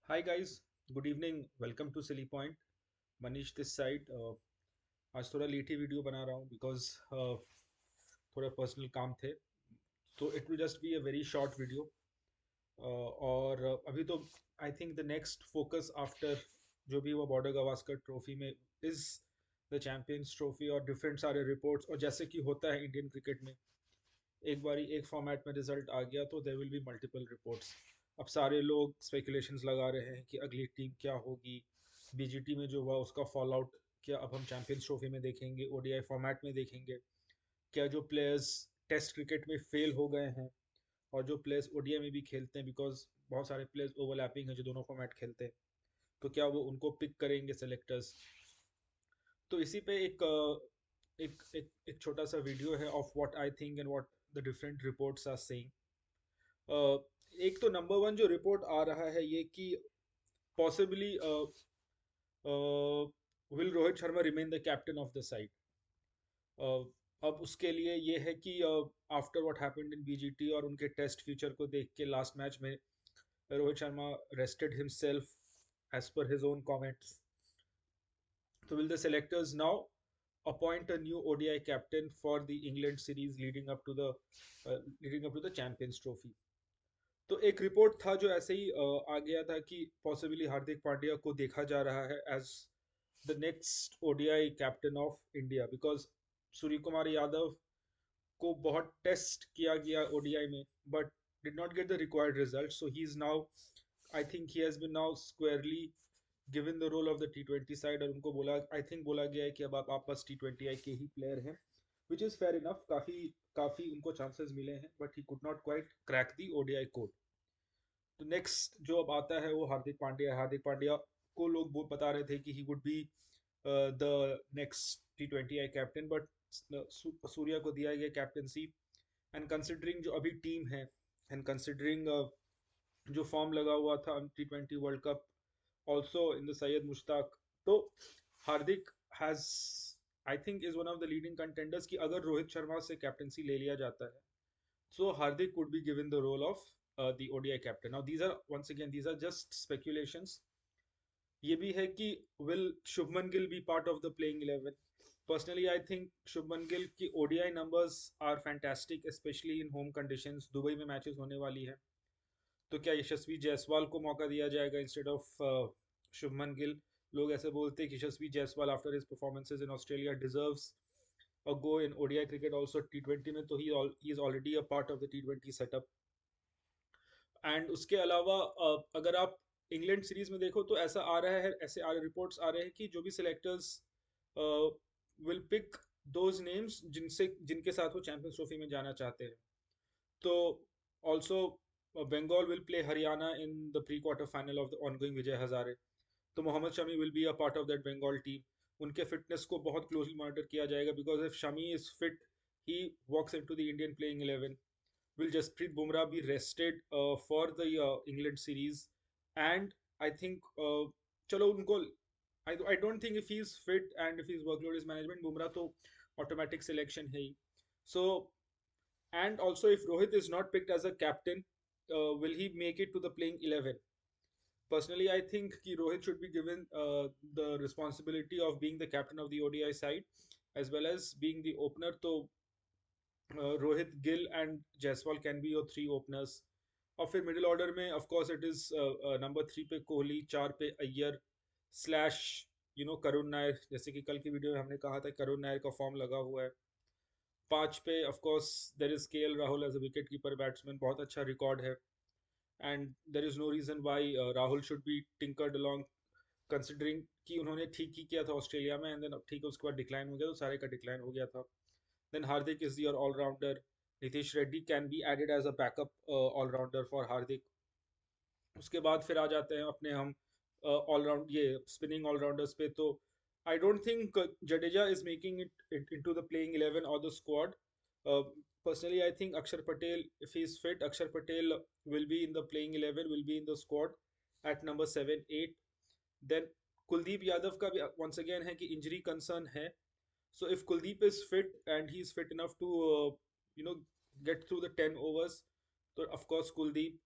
Hi guys, good evening. Welcome to Silly Point. Manish this side. आज थोड़ा late ही video बना रहा हूँ बिकॉज थोड़ा पर्सनल काम थे, तो it will just be a very short video. और अभी तो I think the next focus after जो भी वो बॉर्डर गवास्कर ट्रॉफी में इज द चैंपियंस ट्रॉफी और डिफरेंट सारे रिपोर्ट्स। और जैसे कि होता है इंडियन क्रिकेट में, एक बारी एक फॉर्मेट में रिजल्ट आ गया तो there will be multiple reports. अब सारे लोग स्पेकुलेशंस लगा रहे हैं कि अगली टीम क्या होगी, बीजीटी में जो हुआ उसका फॉल आउट क्या अब हम चैंपियंस ट्रॉफी में देखेंगे, ओडीआई फॉर्मेट में देखेंगे, क्या जो प्लेयर्स टेस्ट क्रिकेट में फेल हो गए हैं और जो प्लेयर्स ओडीआई में भी खेलते हैं, बिकॉज बहुत सारे प्लेयर्स ओवरलैपिंग हैं जो दोनों फॉर्मेट खेलते हैं, तो क्या वो उनको पिक करेंगे सेलेक्टर्स। तो इसी पे एक छोटा सा वीडियो है of what I think and what the different reports are saying. एक तो नंबर वन जो रिपोर्ट आ रहा है ये कि possibly will Rohit Sharma remain the captain of the side. अब उसके लिए ये है कि after what happened in BGT और उनके टेस्ट फ्यूचर को देख के लास्ट मैच में Rohit Sharma rested himself as per his own comments. So will the selectors now appoint a new ODI captain for the England series leading up to the Champions Trophy? तो एक report था जो ऐसे ही आ गया था कि पॉसिबली हार्दिक पांड्या को देखा जा रहा है as the next ODI captain of India, because Surya Kumar Yadav को बहुत टेस्ट किया गया ओडीआई में but did not get the required results. So he's now, I think he has been now squarely given the role of the T20 side और उनको बोला, I think बोला गया है कि अब आप बस T20 के ही प्लेयर हैं, विच इज़ फेयर इनफ। काफ़ी काफ़ी उनको चांसेस मिले हैं but he could not quite crack the ODI code. तो नेक्स्ट जो अब आता है वो हार्दिक पांड्या है। हार्दिक पांड्या को लोग बता रहे थे कि he would be the next T20 captain, but Surya को दिया गया कैप्टनसी। एंड कंसिडरिंग जो अभी टीम है एंड कंसिडरिंग जो फॉर्म लगा हुआ था T20 world cup also in the Syed Mushtaq, तो Hardik has, I think is one of the leading contenders कि अगर रोहित शर्मा से कैप्टनसी ले लिया जाता है so Hardik could be given the role of the ODI captain. Now these are, once again, these are just speculations. ये भी है कि will Shubman Gill be part of the playing 11? Personally, I think Shubman Gill की ODI numbers are fantastic, especially in home conditions. Dubai में matches होने वाली है, तो क्या यशस्वी जायसवाल को मौका दिया जाएगा इंस्टेड ऑफ शुभमन गिल? लोग ऐसे बोलते हैं कि Yashasvi Jaiswal after his performances in Australia deserves a go in ODI cricket also T20 में, तो he is already a part of the T20 setup. And उसके अलावा अगर आप इंग्लैंड सीरीज में देखो तो ऐसा आ रहा है, ऐसे रिपोर्ट्स आ रहे हैं कि जो भी selectors will pick those names जिनके साथ वो चैंपियंस ट्रॉफी में जाना चाहते हैं। तो also Bengal will play Haryana in the pre quarter final of the ongoing Vijay Hazare, तो Mohammed Shami will be a part of that Bengal team. उनके फिटनेस को बहुत क्लोजली मॉनिटर किया जाएगा because if Shami is fit he walks into the Indian playing 11। will Jasprit Bumrah be rested for the England series? And I think चलो उनको, I don't think if he's fit and if his workload is management, Bumrah तो automatic selection है ही. So and also if Rohit is not picked as a captain, will he make it to the playing 11? Personally, I think कि Rohit should be given the responsibility of being the captain of the ODI side as well as being the opener. तो Rohit Gill and Jaiswal can be your three openers. और फिर middle order में of course it is number 3 पे कोहली, 4 पे Iyer slash Karun Nair, जैसे कि कल की वीडियो में हमने कहा था करुण नायर का फॉर्म लगा हुआ है। 5 पे of course there is KL Rahul as a wicket keeper batsman, बहुत अच्छा रिकॉर्ड है and there is no reason why Rahul should be tinkered along, considering कि उन्होंने ठीक ही किया था ऑस्ट्रेलिया में एंड देन अब ठीक है उसके बाद डिक्लाइन हो गया, तो सारे का डिक्लाइन हो गया था। Then Hardik is your all-rounder. Nitish Reddy can be added as a backup all-rounder for Hardik. उसके बाद फिर आ जाते हैं अपने हम all-round ये spinning all-rounders पे, तो I don't think Jadeja is making it into the playing 11 or the squad. Uh, Personally, I think Akshar Patel, if he's fit, Akshar Patel will be in the playing 11, will be in the squad at number 7, 8. Then Kuldeep Yadav का भी once again है कि injury concern है. So if Kuldeep is fit and he's fit enough to, you know, get through the 10 overs, so of course Kuldeep.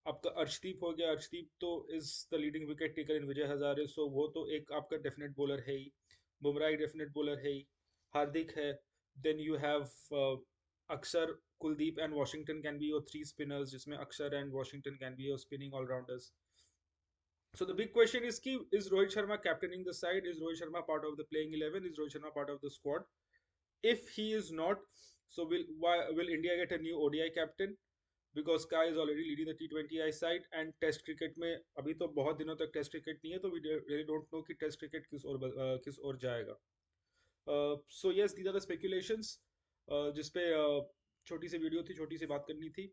आपका अर्शदीप हो गया। अर्शदीप तो is the leading wicket taker in Vijay Hazare, so वो तो एक आपका डेफिनेट बॉलर है ही। बुमराह डेफिनेट बॉलर है ही। हार्दिक है। देन यू हैव अक्षर, Kuldeep and Washington can be your three spinners, जिसमें अक्षर and Washington can be your spinning allrounders. So the big question is ki, is Rohit Sharma captaining the side? Is Rohit Sharma part of the playing 11? Is Rohit Sharma part of the squad? If he is not, so will India get a new ODI captain? Because Sky is already leading the T20I side, and Test cricket में अभी तो बहुत दिनों तक Test cricket नहीं है, तो we really don't know कि Test cricket किस ओर जाएगा. So yes, these are the speculations. जिसपे छोटी सी वीडियो थी, छोटी सी बात करनी थी.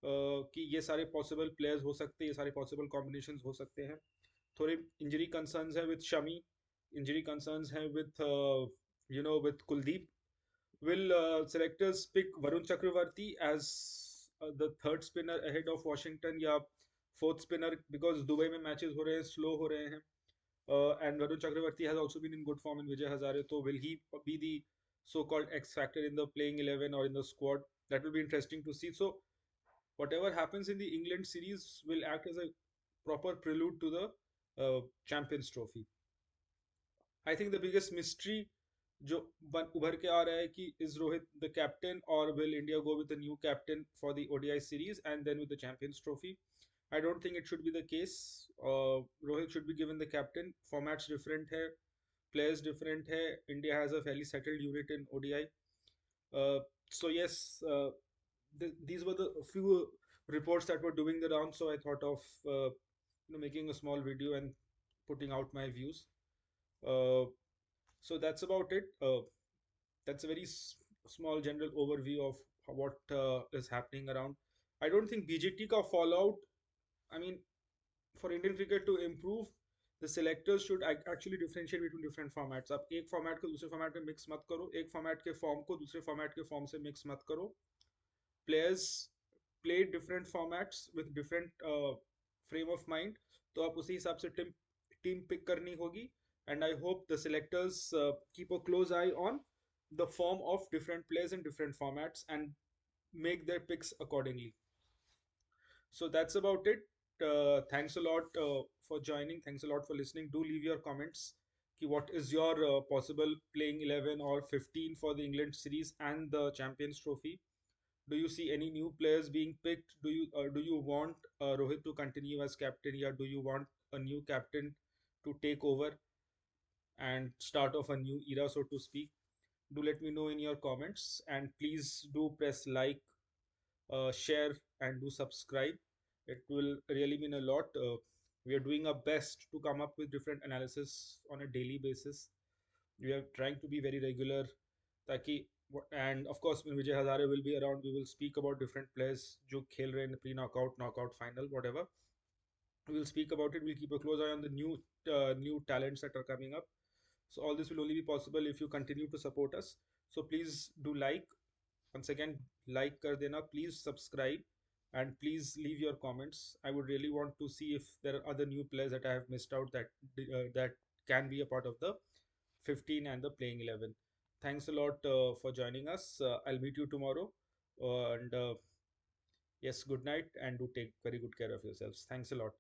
कि ये सारे पॉसिबल प्लेयर्स हो सकते हैं, ये सारे पॉसिबल कॉम्बिनेशंस हो सकते हैं. थोड़े इंजरी कंसर्न्स हैं विद शमी, इंजरी कंसर्न्स हैं with with Kuldeep. Will selectors pick Varun Chakravarti as the third spinner ahead of Washington या fourth spinner, because दुबई में मैचेस हो रहे हैं, स्लो हो रहे हैं. And Varun Chakravarti has also been in good form in Vijay Hazare, so will he be the so-called X factor in the playing 11 or in the squad? That will be interesting to see. So whatever happens in the England series will act as a proper prelude to the Champions Trophy. I think the biggest mystery जो उभर के आ रहा है कि is Rohit the captain, or will India go with a new captain for the ODI series and then with the Champions Trophy? I don't think it should be the case. Rohit should be given the captain. Formats different hai, players different hai. India has a fairly settled unit in ODI. So yes, these were the few reports that were doing the round. So I thought of making a small video and putting out my views. Uh, so that's about it. That's a very small general overview of what is happening around. I don't think BGT ka fallout. I mean, for Indian cricket to improve, the selectors should actually differentiate between different formats. आप एक format को दूसरे format में mix मत करो, एक format के form को दूसरे फॉर्मेट के फॉर्म से मिक्स मत करो. Players play different formats with different frame of mind, तो आप उसी हिसाब से टीम पिक करनी होगी. And I hope the selectors keep a close eye on the form of different players in different formats and make their picks accordingly. So that's about it. Thanks a lot for joining. Thanks a lot for listening. Do leave your comments. Ki what is your possible playing 11 or 15 for the England series and the Champions Trophy? Do you see any new players being picked? Do you want Rohit to continue as captain, or do you want a new captain to take over and start off a new era, so to speak? Do let me know in your comments, and please do press like, share, and do subscribe. It will really mean a lot. We are doing our best to come up with different analysis on a daily basis. We are trying to be very regular, ताकि and of course when Vijay Hazare will be around, we will speak about different players जो खेल रहे हैं pre knockout, knockout, final, whatever. We will speak about it. We'll keep a close eye on the new talents that are coming up. So all this will only be possible if you continue to support us. So please do like. Once again, like kar dena. Please subscribe and please leave your comments. I would really want to see if there are other new players that I have missed out that can be a part of the 15 and the playing 11. Thanks a lot for joining us. I'll meet you tomorrow. And yes, good night, and do take very good care of yourselves. Thanks a lot.